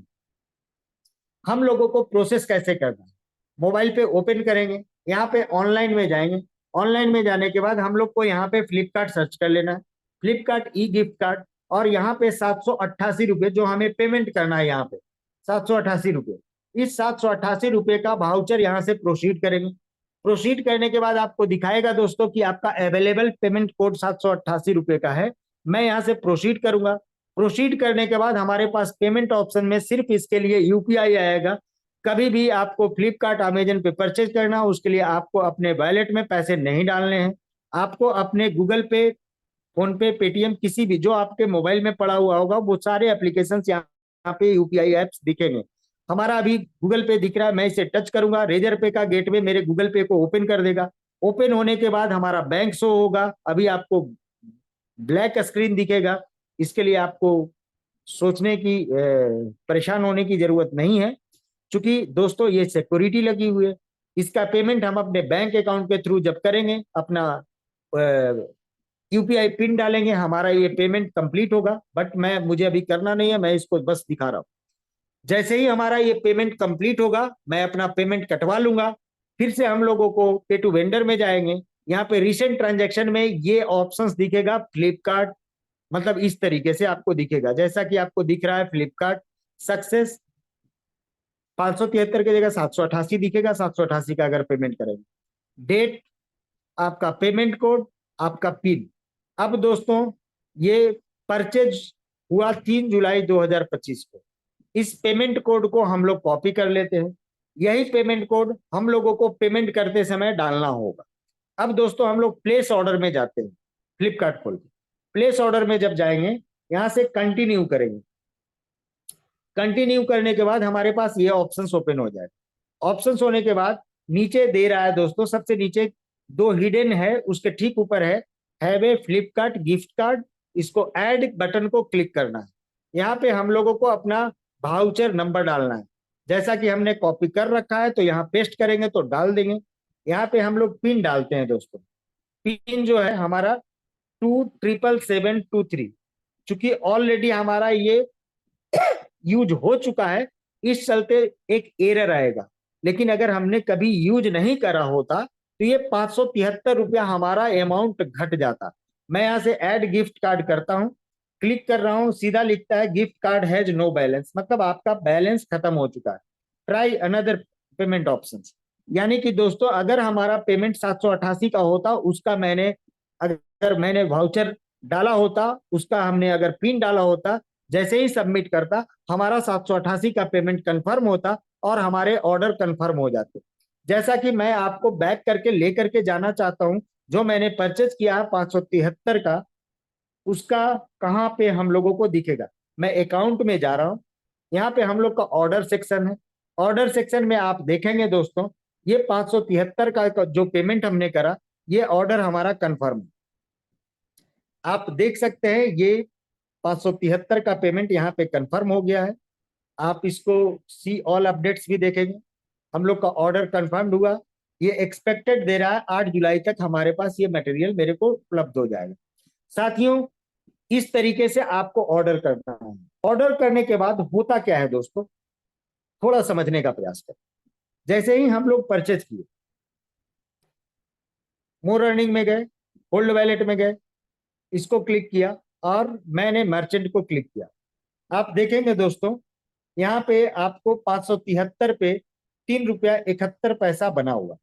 हम लोगों को प्रोसेस कैसे करना है, मोबाइल पे ओपन करेंगे, यहाँ पे ऑनलाइन में जाएंगे। ऑनलाइन में जाने के बाद हम लोग को यहाँ पे फ्लिपकार्ट सर्च कर लेना है, फ्लिपकार्ट ई गिफ्ट कार्ड, और यहाँ पे 788 रुपये जो हमें पेमेंट करना है, यहाँ पे 788 रुपये। इस 788 रुपये का वाउचर यहाँ से प्रोसीड करेंगे। प्रोसीड करने के बाद आपको दिखाएगा दोस्तों कि आपका अवेलेबल पेमेंट कोड 788 रुपये का है। मैं यहाँ से प्रोसीड करूंगा। प्रोसीड करने के बाद हमारे पास पेमेंट ऑप्शन में सिर्फ इसके लिए यूपीआई आएगा। कभी भी आपको फ्लिपकार्ट अमेजन पे परचेज करना, उसके लिए आपको अपने वॉलेट में पैसे नहीं डालने हैं। आपको अपने गूगल पे, फोन पे, पेटीएम, किसी भी जो आपके मोबाइल में पड़ा हुआ होगा वो सारे एप्लीकेशन यहाँ पे यूपीआई एप्स दिखेंगे। हमारा अभी गूगल पे दिख रहा है, मैं इसे टच करूंगा, रेजर पे का गेटवे मेरे गूगल पे को ओपन कर देगा। ओपन होने के बाद हमारा बैंक शो होगा। अभी आपको ब्लैक स्क्रीन दिखेगा, इसके लिए आपको सोचने की परेशान होने की जरूरत नहीं है, क्योंकि दोस्तों ये सिक्योरिटी लगी हुई है। इसका पेमेंट हम अपने बैंक अकाउंट के थ्रू जब करेंगे, अपना यूपीआई पिन डालेंगे, हमारा ये पेमेंट कंप्लीट होगा। बट मुझे अभी करना नहीं है, मैं इसको बस दिखा रहा हूँ। जैसे ही हमारा ये पेमेंट कंप्लीट होगा, मैं अपना पेमेंट कटवा लूंगा। फिर से हम लोगों को पे टू वेंडर में जाएंगे। यहाँ पे रिसेंट ट्रांजैक्शन में ये ऑप्शंस दिखेगा फ्लिपकार्ट, मतलब इस तरीके से आपको दिखेगा, जैसा कि आपको दिख रहा है फ्लिपकार्ट सक्सेस 573 की जगह 788 दिखेगा। 788 का अगर पेमेंट करेंगे, डेट, आपका पेमेंट कोड, आपका पिन। अब दोस्तों ये परचेज हुआ 3 जुलाई 2025 को। इस पेमेंट कोड को हम लोग कॉपी कर लेते हैं। यही पेमेंट कोड हम लोगों को पेमेंट करते समय डालना होगा। अब दोस्तों हम लोग प्लेस ऑर्डर में जाते हैं, फ्लिपकार्ट खोल के प्लेस ऑर्डर में जब जाएंगे, यहां से कंटिन्यू करेंगे। कंटिन्यू करने के बाद हमारे पास ये ऑप्शंस ओपन हो जाएगा। ऑप्शंस होने के बाद नीचे दे रहा है दोस्तों, सबसे नीचे दो हिडन है, उसके ठीक ऊपर है have a Flipkart gift card. इसको ऐड बटन को क्लिक करना है। यहाँ पे हम लोगों को अपना वाउचर नंबर डालना है। जैसा कि हमने कॉपी कर रखा है तो यहाँ पेस्ट करेंगे तो डाल देंगे। यहाँ पे हम लोग पिन डालते हैं दोस्तों। पिन जो है हमारा 27772 चूंकि ऑलरेडी हमारा ये यूज हो चुका है, इस चलते एक एरर आएगा। लेकिन अगर हमने कभी यूज नहीं करा होता तो ये 573 रुपया हमारा अमाउंट घट जाता। मैं यहाँ से ऐड गिफ्ट कार्ड करता हूँ, क्लिक कर रहा हूँ, सीधा लिखता है gift card has no balance, मतलब आपका बैलेंस खत्म हो चुका है, ट्राई अनदर पेमेंट ऑप्शन। यानी कि दोस्तों अगर हमारा पेमेंट 788 का होता, उसका अगर मैंने वाउचर डाला होता, उसका हमने अगर पिन डाला होता, जैसे ही सबमिट करता, हमारा 788 का पेमेंट कंफर्म होता और हमारे ऑर्डर कंफर्म हो जाते। जैसा कि मैं आपको बैक करके लेकर के जाना चाहता हूं, जो मैंने परचेज किया है 573 का, उसका कहाँ पे हम लोगों को दिखेगा। मैं अकाउंट में जा रहा हूं, यहाँ पे हम लोग का ऑर्डर सेक्शन है। ऑर्डर सेक्शन में आप देखेंगे दोस्तों, ये 573 का जो पेमेंट हमने करा, ये ऑर्डर हमारा कंफर्म। आप देख सकते हैं ये 573 का पेमेंट यहाँ पे कंफर्म हो गया है। आप इसको सी ऑल अपडेट्स भी देखेंगे, हम लोग का ऑर्डर कंफर्म हुआ। ये एक्सपेक्टेड दे रहा है 8 जुलाई तक हमारे पास ये मटेरियल मेरे को उपलब्ध हो जाएगा। साथियों इस तरीके से आपको ऑर्डर करना है। ऑर्डर करने के बाद होता क्या है दोस्तों, थोड़ा समझने का प्रयास करें। जैसे ही हम लोग परचेज किए, मोर अर्निंग में गए, होल्ड वैलेट में गए, इसको क्लिक किया और मैंने मर्चेंट को क्लिक किया। आप देखेंगे दोस्तों यहाँ पे आपको 573 पे 3 रुपया 71 पैसा बना हुआ।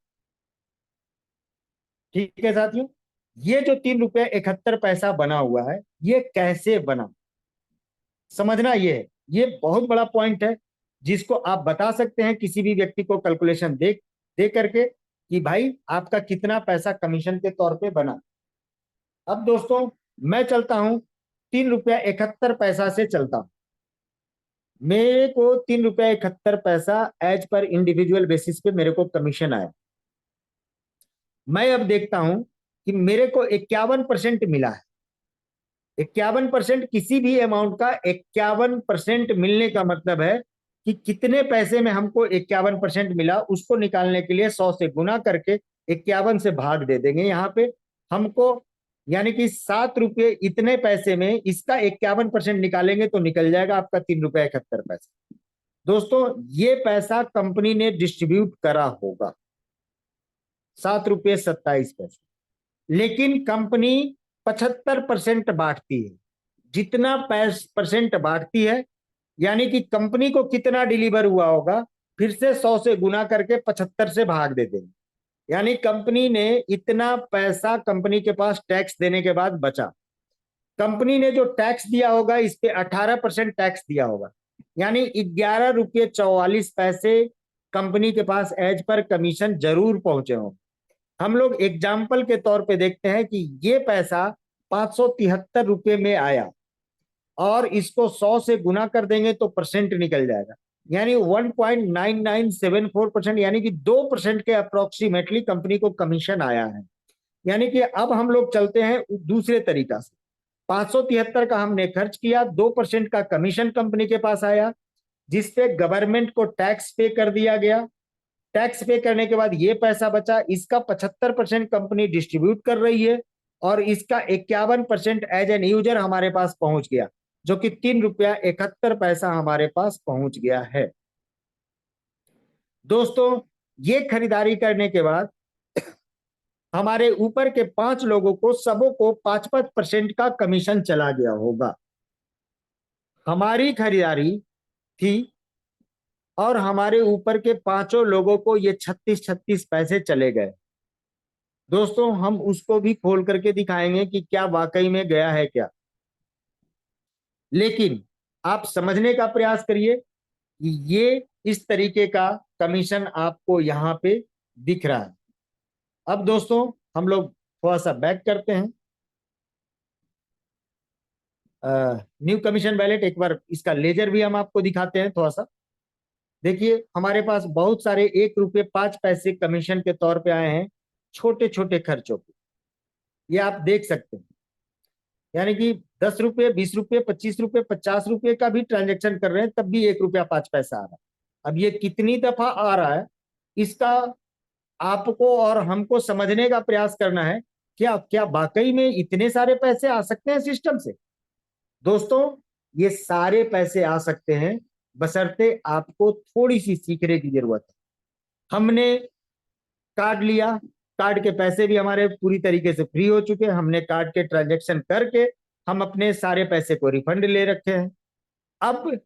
ठीक है साथियों, ये जो 3 रुपया 71 पैसा बना हुआ है, ये कैसे बना, समझना ये है। ये बहुत बड़ा पॉइंट है जिसको आप बता सकते हैं किसी भी व्यक्ति को कैलकुलेशन दे करके कि भाई आपका कितना पैसा कमीशन के तौर पे बना। अब दोस्तों मैं चलता हूं 3 रुपया 71 पैसा से चलता हूं। मेरे को 3 रुपया 71 पैसा एज पर इंडिविजुअल बेसिस पे मेरे को कमीशन आया। मैं अब देखता हूं कि मेरे को 51% मिला है। 51%, किसी भी अमाउंट का 51% मिलने का मतलब है कि कितने पैसे में हमको 51% मिला, उसको निकालने के लिए 100 से गुना करके 51 से भाग दे देंगे यहाँ पे हमको, यानी कि 7 रुपये इतने पैसे में इसका 51% निकालेंगे तो निकल जाएगा आपका 3 रुपये 71 पैसे। दोस्तों ये पैसा कंपनी ने डिस्ट्रीब्यूट करा होगा 7 रुपये 27 पैसे, लेकिन कंपनी 75% बांटती है। जितना परसेंट बांटती है, यानी कि कंपनी को कितना डिलीवर हुआ होगा, फिर से 100 से गुना करके 75 से भाग दे देंगे, यानी कंपनी ने इतना पैसा कंपनी के पास टैक्स देने के बाद बचा। कंपनी ने जो टैक्स दिया होगा इस पे 18% टैक्स दिया होगा, यानी 11 रुपये 44 पैसे कंपनी के पास एज पर कमीशन जरूर पहुंचे होंगे। हम लोग एग्जाम्पल के तौर पे देखते हैं कि ये पैसा 573 रुपये में आया और इसको 100 से गुना कर देंगे तो परसेंट निकल जाएगा, यानी 1.9974%, यानी कि 2% के अप्रोक्सीमेटली कंपनी को कमीशन आया है। यानी कि अब हम लोग चलते हैं दूसरे तरीका से। 573 का हमने खर्च किया, 2% का कमीशन कंपनी के पास आया, जिसपे गवर्नमेंट को टैक्स पे कर दिया गया। टैक्स पे करने के बाद ये पैसा बचा, इसका 75% कंपनी डिस्ट्रीब्यूट कर रही है और इसका 51% एज एन यूजर हमारे पास पहुंच गया, जो कि 3 रुपया 71 पैसा हमारे पास पहुंच गया है। दोस्तों ये खरीदारी करने के बाद हमारे ऊपर के 5 लोगों को सबों को 5-5% का कमीशन चला गया होगा। हमारी खरीदारी थी और हमारे ऊपर के 5 लोगों को ये 36-36 पैसे चले गए। दोस्तों हम उसको भी खोल करके दिखाएंगे कि क्या वाकई में गया है क्या, लेकिन आप समझने का प्रयास करिए कि ये इस तरीके का कमीशन आपको यहाँ पे दिख रहा है। अब दोस्तों हम लोग थोड़ा सा बैक करते हैं, न्यू कमीशन वैलेट, एक बार इसका लेजर भी हम आपको दिखाते हैं थोड़ा सा। देखिए हमारे पास बहुत सारे 1 रुपये 5 पैसे कमीशन के तौर पे आए हैं छोटे छोटे खर्चों पे, ये आप देख सकते हैं, यानी कि 10 रुपये 20 रुपये 25 रुपये 50 रुपये का भी ट्रांजेक्शन कर रहे हैं तब भी 1 रुपया 5 पैसा आ रहा है। अब ये कितनी दफा आ रहा है, इसका आपको और हमको समझने का प्रयास करना है। क्या क्या वाकई में इतने सारे पैसे आ सकते हैं सिस्टम से? दोस्तों ये सारे पैसे आ सकते हैं, बशर्ते आपको थोड़ी सी सीखने की जरूरत है। हमने कार्ड लिया, कार्ड के पैसे भी हमारे पूरी तरीके से फ्री हो चुके हैं, हमने कार्ड के ट्रांजेक्शन करके हम अपने सारे पैसे को रिफंड ले रखे हैं। अब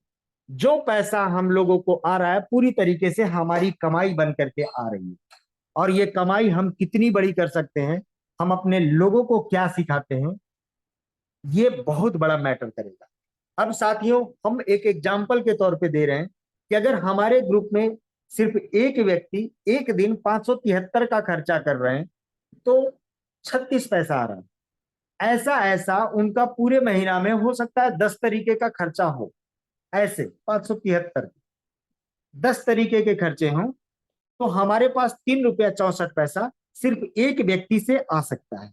जो पैसा हम लोगों को आ रहा है पूरी तरीके से हमारी कमाई बन करके आ रही है, और ये कमाई हम कितनी बड़ी कर सकते हैं, हम अपने लोगों को क्या सिखाते हैं, ये बहुत बड़ा मैटर करेगा। अब साथियों हम एक एग्जाम्पल के तौर पे दे रहे हैं कि अगर हमारे ग्रुप में सिर्फ एक व्यक्ति एक दिन 573 का खर्चा कर रहे हैं तो 36 पैसा आ रहा है। ऐसा ऐसा उनका पूरे महीना में हो सकता है 10 तरीके का खर्चा हो, ऐसे 573 10 तरीके के खर्चे हों तो हमारे पास 3 रुपया 64 पैसा सिर्फ एक व्यक्ति से आ सकता है।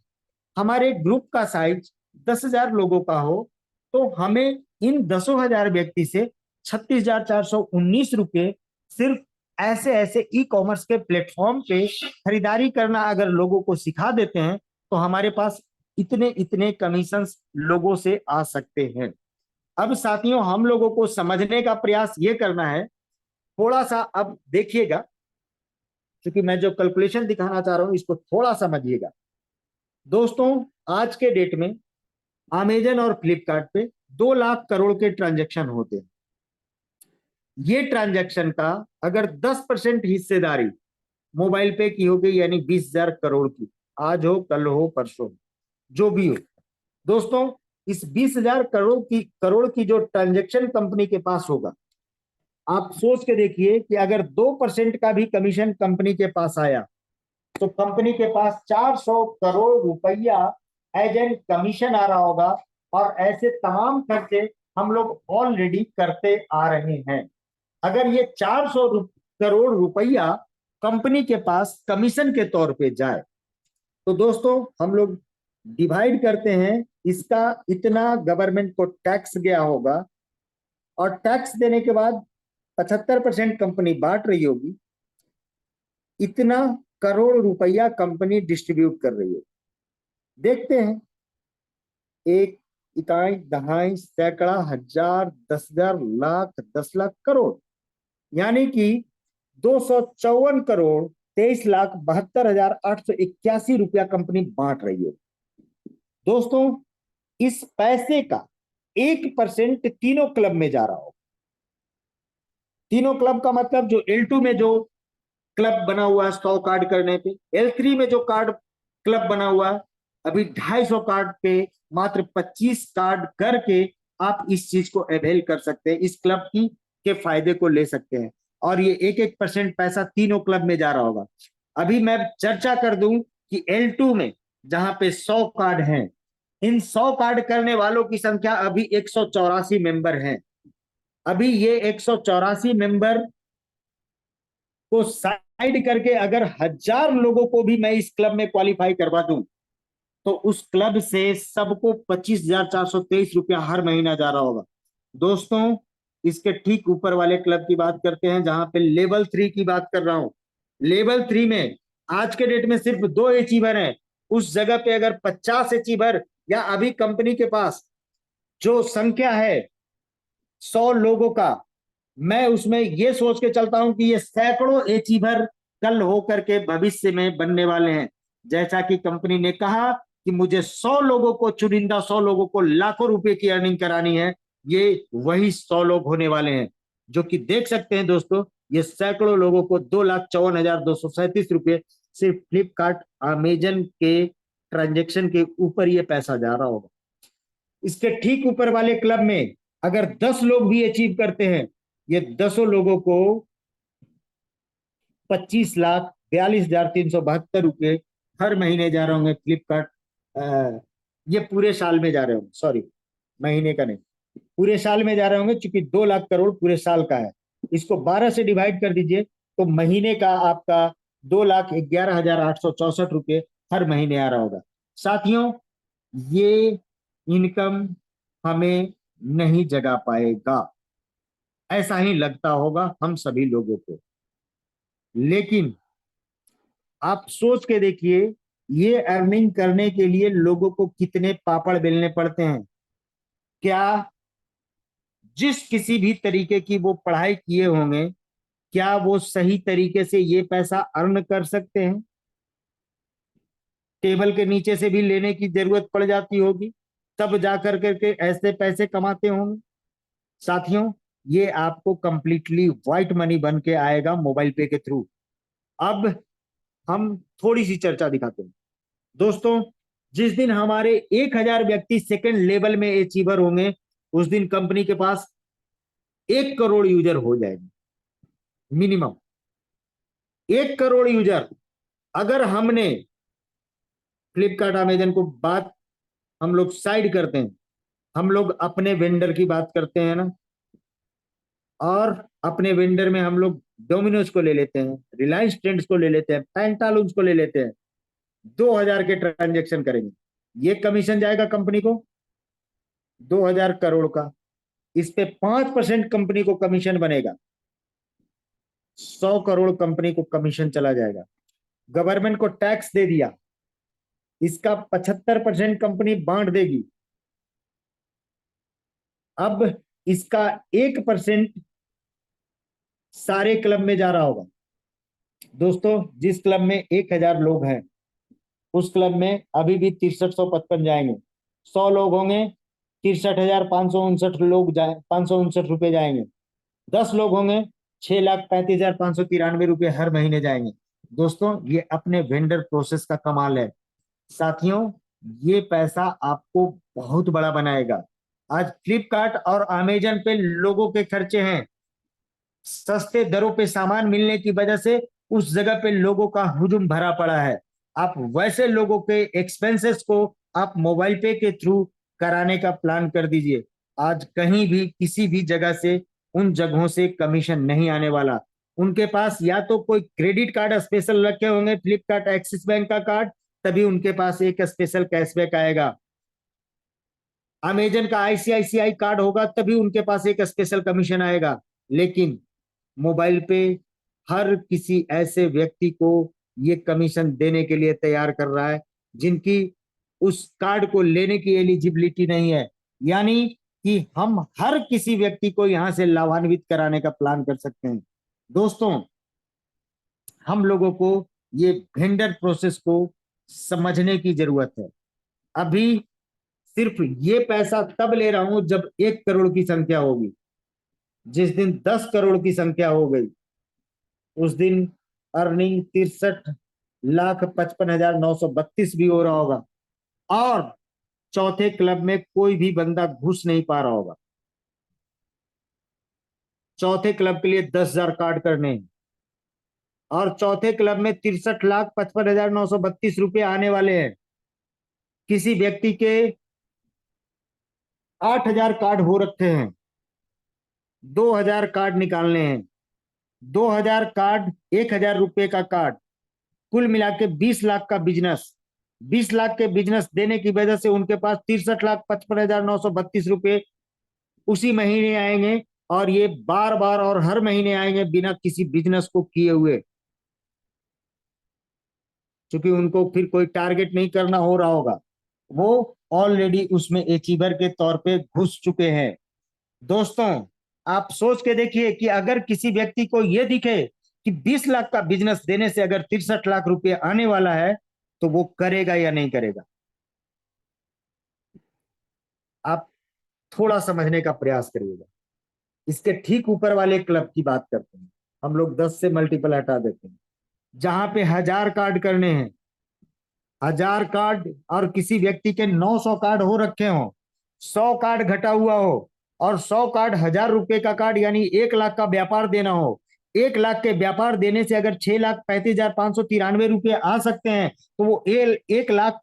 हमारे ग्रुप का साइज 10,000 लोगों का हो तो हमें इन 10,000 व्यक्ति से 36,419 रुपये सिर्फ ऐसे ऐसे ई कॉमर्स के प्लेटफॉर्म पे खरीदारी करना अगर लोगों को सिखा देते हैं तो हमारे पास इतने इतने कमीशन लोगों से आ सकते हैं। अब साथियों हम लोगों को समझने का प्रयास ये करना है, थोड़ा सा अब देखिएगा, क्योंकि मैं जो कैलकुलेशन दिखाना चाह रहा हूं इसको थोड़ा समझिएगा। दोस्तों आज के डेट में अमेजन और फ्लिपकार्ट पे 2 लाख करोड़ के ट्रांजैक्शन होते हैं। ये ट्रांजैक्शन का अगर 10% हिस्सेदारी मोबाइल पे की हो गई, यानी 20,000 करोड़ की, आज हो कल हो परसों जो भी हो, दोस्तों इस 20,000 करोड़ की जो ट्रांजैक्शन कंपनी के पास होगा, आप सोच के देखिए कि अगर 2% का भी कमीशन कंपनी के पास आया तो कंपनी के पास 400 करोड़ रुपया एज एन कमीशन आ रहा होगा, और ऐसे तमाम खर्चे हम लोग ऑलरेडी करते आ रहे हैं। अगर ये 400 करोड़ रुपया कंपनी के पास कमीशन के तौर पे जाए तो दोस्तों हम लोग डिवाइड करते हैं, इसका इतना गवर्नमेंट को टैक्स गया होगा, और टैक्स देने के बाद 75% कंपनी बांट रही होगी, इतना करोड़ रुपया कंपनी डिस्ट्रीब्यूट कर रही है। देखते हैं, एक, इकाई, दहाई, सैकड़ा, हजार, 10,000, लाख, 10 लाख, करोड़, यानी कि 254 करोड़ 23,72,881 रुपया कंपनी बांट रही है। दोस्तों इस पैसे का 1% तीनों क्लब में जा रहा हो। तीनों क्लब का मतलब जो L2 में जो क्लब बना हुआ है 100 कार्ड करने पे, L3 में जो कार्ड क्लब बना हुआ है अभी 250 कार्ड पे मात्र 25 कार्ड करके आप इस चीज को अवेल कर सकते हैं, इस क्लब की के फायदे को ले सकते हैं, और ये 1-1% पैसा तीनों क्लब में जा रहा होगा। अभी मैं चर्चा कर दूं कि L2 में जहां पे 100 कार्ड हैं, इन 100 कार्ड करने वालों की संख्या अभी 184 मेंबर हैं। अभी ये 184 मेंबर को साइड करके अगर 1,000 लोगों को भी मैं इस क्लब में क्वालिफाई करवा दूं, तो उस क्लब से सबको 25,423 रुपया हर महीना जा रहा होगा। दोस्तों इसके ठीक ऊपर वाले क्लब की बात करते हैं, जहां पे लेवल 3 की बात कर रहा हूं। लेवल 3 में आज के डेट में सिर्फ 2 अचीवर हैं। उस जगह पे अगर 50 अचीवर, या अभी कंपनी के पास जो संख्या है 100 लोगों का, मैं उसमें ये सोच के चलता हूं कि ये सैकड़ों अचीवर कल होकर के भविष्य में बनने वाले हैं। जैसा कि कंपनी ने कहा कि मुझे 100 लोगों को, चुनिंदा 100 लोगों को लाखों रुपए की अर्निंग करानी है, ये वही 100 लोग होने वाले हैं, जो कि देख सकते हैं दोस्तों, ये सैकड़ों लोगों को 2,54,237 रुपये सिर्फ फ्लिपकार्ट अमेजन के ट्रांजेक्शन के ऊपर ये पैसा जा रहा होगा। इसके ठीक ऊपर वाले क्लब में अगर 10 लोग भी अचीव करते हैं, ये 10 लोगों को 25,42,372 रुपये हर महीने जा रहे होंगे फ्लिपकार्ट। ये पूरे साल में जा रहे होंगे, सॉरी महीने का नहीं, पूरे साल में जा रहे होंगे, क्योंकि 2 लाख करोड़ पूरे साल का है। इसको 12 से डिवाइड कर दीजिए तो महीने का आपका 2,11,864 रुपये हर महीने आ रहा होगा। साथियों ये इनकम हमें नहीं जगा पाएगा, ऐसा ही लगता होगा हम सभी लोगों को, लेकिन आप सोच के देखिए, ये अर्निंग करने के लिए लोगों को कितने पापड़ बेलने पड़ते हैं। क्या जिस किसी भी तरीके की वो पढ़ाई किए होंगे, क्या वो सही तरीके से ये पैसा अर्न कर सकते हैं? टेबल के नीचे से भी लेने की जरूरत पड़ जाती होगी, तब जाकर करके ऐसे पैसे कमाते होंगे। साथियों ये आपको कंप्लीटली व्हाइट मनी बन के आएगा मोबाइल पे के थ्रू। अब हम थोड़ी सी चर्चा दिखाते हैं दोस्तों। जिस दिन हमारे 1,000 व्यक्ति सेकंड लेवल में अचीवर होंगे, उस दिन कंपनी के पास 1 करोड़ यूजर हो जाएंगे मिनिमम। 1 करोड़ यूजर अगर हमने फ्लिपकार्ट अमेजन को बात हम लोग साइड करते हैं, हम लोग अपने वेंडर की बात करते हैं ना, और अपने वेंडर में हम लोग डोमिनोज को ले लेते हैं, रिलायंस ट्रेंड्स को ले लेते हैं, पैंटालून्स को ले लेते हैं, 2,000 के ट्रांजेक्शन करेंगे, ये कमीशन जाएगा कंपनी को 2,000 करोड़ का। इस पे 5% कंपनी को कमीशन बनेगा, 100 करोड़ कंपनी को कमीशन चला जाएगा। गवर्नमेंट को टैक्स दे दिया, इसका 75% कंपनी बांट देगी। अब इसका 1% सारे क्लब में जा रहा होगा। दोस्तों जिस क्लब में 1,000 लोग हैं, उस क्लब में अभी भी 63,155 जाएंगे। 100 लोग होंगे, 63,559 लोग जाए, 559 रुपये जाएंगे। 10 लोग होंगे, 6,35,593 रुपये हर महीने जाएंगे। दोस्तों ये अपने वेंडर प्रोसेस का कमाल है। साथियों ये पैसा आपको बहुत बड़ा बनाएगा। आज फ्लिपकार्ट और अमेजन पे लोगों के खर्चे हैं, सस्ते दरों पे सामान मिलने की वजह से उस जगह पे लोगों का हुजूम भरा पड़ा है। आप वैसे लोगों के एक्सपेंसेस को आप मोबाइल पे के थ्रू कराने का प्लान कर दीजिए। आज कहीं भी किसी भी जगह से उन जगहों से कमीशन नहीं आने वाला। उनके पास या तो कोई क्रेडिट कार्ड स्पेशल रखे होंगे, फ्लिपकार्ट एक्सिस बैंक का कार्ड, तभी उनके पास एक स्पेशल कैशबैक आएगा। अमेजन का आईसीआईसीआई कार्ड होगा तभी उनके पास एक स्पेशल कमीशन आएगा। लेकिन मोबाइल पे हर किसी ऐसे व्यक्ति को ये कमीशन देने के लिए तैयार कर रहा है जिनकी उस कार्ड को लेने की एलिजिबिलिटी नहीं है। यानी कि हम हर किसी व्यक्ति को यहां से लाभान्वित कराने का प्लान कर सकते हैं। दोस्तों, हम लोगों को ये वेंडर प्रोसेस को समझने की जरूरत है। अभी सिर्फ ये पैसा तब ले रहा हूं जब 1 करोड़ की संख्या होगी। जिस दिन 10 करोड़ की संख्या हो गई उस दिन अर्निंग 63,55,932 भी हो रहा होगा और चौथे क्लब में कोई भी बंदा घुस नहीं पा रहा होगा। चौथे क्लब के लिए 10,000 कार्ड करने हैं और चौथे क्लब में 63,55,932 रुपये आने वाले हैं। किसी व्यक्ति के 8,000 कार्ड हो रखे हैं, 2,000 कार्ड निकालने हैं। 2,000 कार्ड, 1,000 रुपये का कार्ड, कुल मिला के 20 लाख का बिजनेस। 20 लाख के बिजनेस देने की वजह से उनके पास 63,55,932 रुपये उसी महीने आएंगे और ये बार बार और हर महीने आएंगे बिना किसी बिजनेस को किए हुए, क्योंकि उनको फिर कोई टारगेट नहीं करना हो रहा होगा, वो ऑलरेडी उसमें अचीवर के तौर पे घुस चुके हैं। दोस्तों, आप सोच के देखिए कि अगर किसी व्यक्ति को यह दिखे कि 20 लाख का बिजनेस देने से अगर 63 लाख रुपए आने वाला है तो वो करेगा या नहीं करेगा? आप थोड़ा समझने का प्रयास करिएगा। इसके ठीक ऊपर वाले क्लब की बात करते हैं। हम लोग 10 से मल्टीपल हटा देते हैं। जहां पे 1,000 कार्ड करने हैं, 1,000 कार्ड और किसी व्यक्ति के 900 कार्ड हो रखे हो, 100 कार्ड घटा हुआ हो और 100 कार्ड 1,000 रुपए का कार्ड यानी 1 लाख का व्यापार देना हो। 1 लाख के व्यापार देने से अगर 6,35,593 रुपये आ सकते हैं तो वो 1 लाख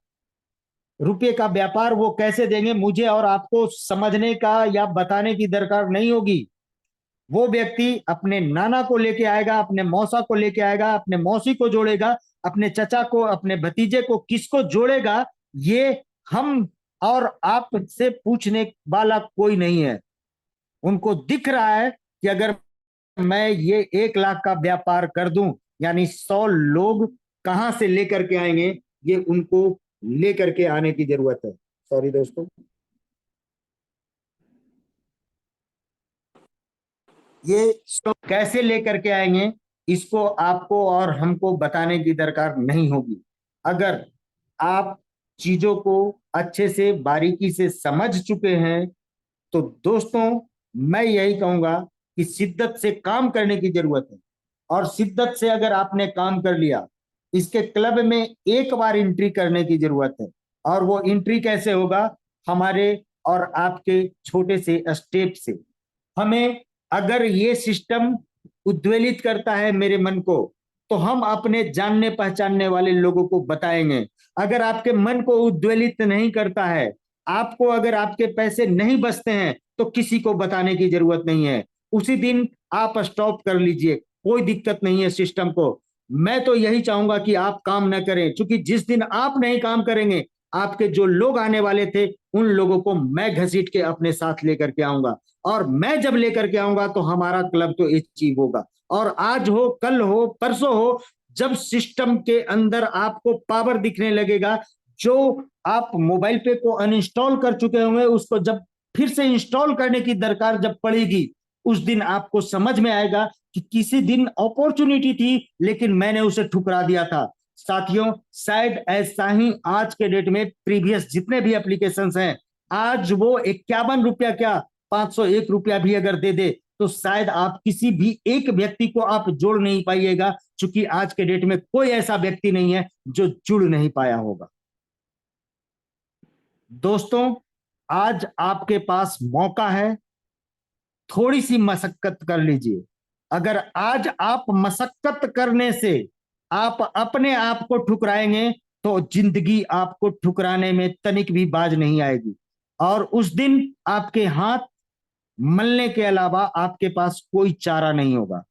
रुपए का व्यापार वो कैसे देंगे, मुझे और आपको समझने का या बताने की दरकार नहीं होगी। वो व्यक्ति अपने नाना को लेके आएगा, अपने मौसा को लेके आएगा, अपने मौसी को जोड़ेगा, अपने चचा को, अपने भतीजे को, किसको जोड़ेगा ये हम और आप से पूछने वाला कोई नहीं है। उनको दिख रहा है कि अगर मैं ये 1 लाख का व्यापार कर दूं यानी 100 लोग कहां से लेकर के आएंगे, ये उनको लेकर के आने की जरूरत है। सॉरी दोस्तों, ये सब कैसे लेकर के आएंगे इसको आपको और हमको बताने की दरकार नहीं होगी। अगर आप चीजों को अच्छे से बारीकी से समझ चुके हैं तो दोस्तों मैं यही कहूंगा कि शिद्दत से काम करने की जरूरत है। और शिद्दत से अगर आपने काम कर लिया, इसके क्लब में एक बार एंट्री करने की जरूरत है। और वो एंट्री कैसे होगा? हमारे और आपके छोटे से स्टेप से। हमें अगर ये सिस्टम उद्वेलित करता है मेरे मन को तो हम अपने जानने पहचानने वाले लोगों को बताएंगे। अगर आपके मन को उद्वेलित नहीं करता है, आपको अगर आपके पैसे नहीं बचते हैं तो किसी को बताने की जरूरत नहीं है। उसी दिन आप स्टॉप कर लीजिए, कोई दिक्कत नहीं है सिस्टम को। मैं तो यही चाहूंगा कि आप काम न करें, क्योंकि जिस दिन आप नहीं काम करेंगे आपके जो लोग आने वाले थे उन लोगों को मैं घसीट के अपने साथ लेकर के आऊंगा। और मैं जब लेकर के आऊंगा तो हमारा क्लब तो अचीव होगा। और आज हो, कल हो, परसों हो, जब सिस्टम के अंदर आपको पावर दिखने लगेगा, जो आप मोबाइल पे को अनइंस्टॉल कर चुके होंगे उसको जब फिर से इंस्टॉल करने की दरकार जब पड़ेगी, उस दिन आपको समझ में आएगा कि किसी दिन अपॉर्चुनिटी थी लेकिन मैंने उसे ठुकरा दिया था। साथियों, शायद ऐसा ही आज के डेट में प्रीवियस जितने भी एप्लीकेशन हैं, आज वो 51 रुपया क्या 501 रुपया भी अगर दे दे तो शायद आप किसी भी एक व्यक्ति को आप जोड़ नहीं पाइएगा, क्योंकि आज के डेट में कोई ऐसा व्यक्ति नहीं है जो जुड़ नहीं पाया होगा। दोस्तों, आज आपके पास मौका है, थोड़ी सी मशक्कत कर लीजिए। अगर आज आप मशक्कत करने से आप अपने आप को ठुकराएंगे तो जिंदगी आपको ठुकराने में तनिक भी बाज नहीं आएगी और उस दिन आपके हाथ मलने के अलावा आपके पास कोई चारा नहीं होगा।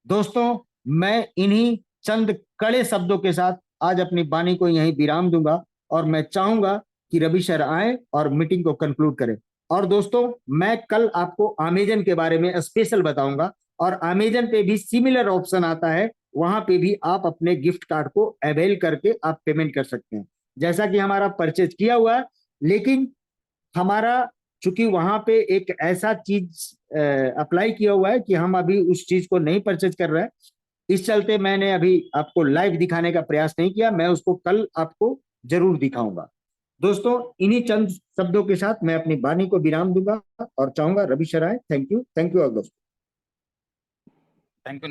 दोस्तों, मैं इन्हीं चंद कड़े शब्दों के साथ आज अपनी वाणी को यहीं विराम दूंगा और मैं चाहूंगा कि रवि सर आए और मीटिंग को कंक्लूड करें। और दोस्तों, मैं कल आपको अमेजन के बारे में स्पेशल बताऊंगा, और अमेजन पे भी सिमिलर ऑप्शन आता है, वहां पे भी आप अपने गिफ्ट कार्ड को अवेल करके आप पेमेंट कर सकते हैं। जैसा कि हमारा परचेज किया हुआ है, लेकिन हमारा चूंकि वहां पे एक ऐसा चीज अप्लाई किया हुआ है कि हम अभी उस चीज को नहीं परचेज कर रहे हैं, इस चलते मैंने अभी आपको लाइव दिखाने का प्रयास नहीं किया। मैं उसको कल आपको जरूर दिखाऊंगा। दोस्तों, इन्हीं चंद शब्दों के साथ मैं अपनी वाणी को विराम दूंगा और चाहूंगा Ravi Sharay. Thank you, thank you all दोस्तों। Thank you.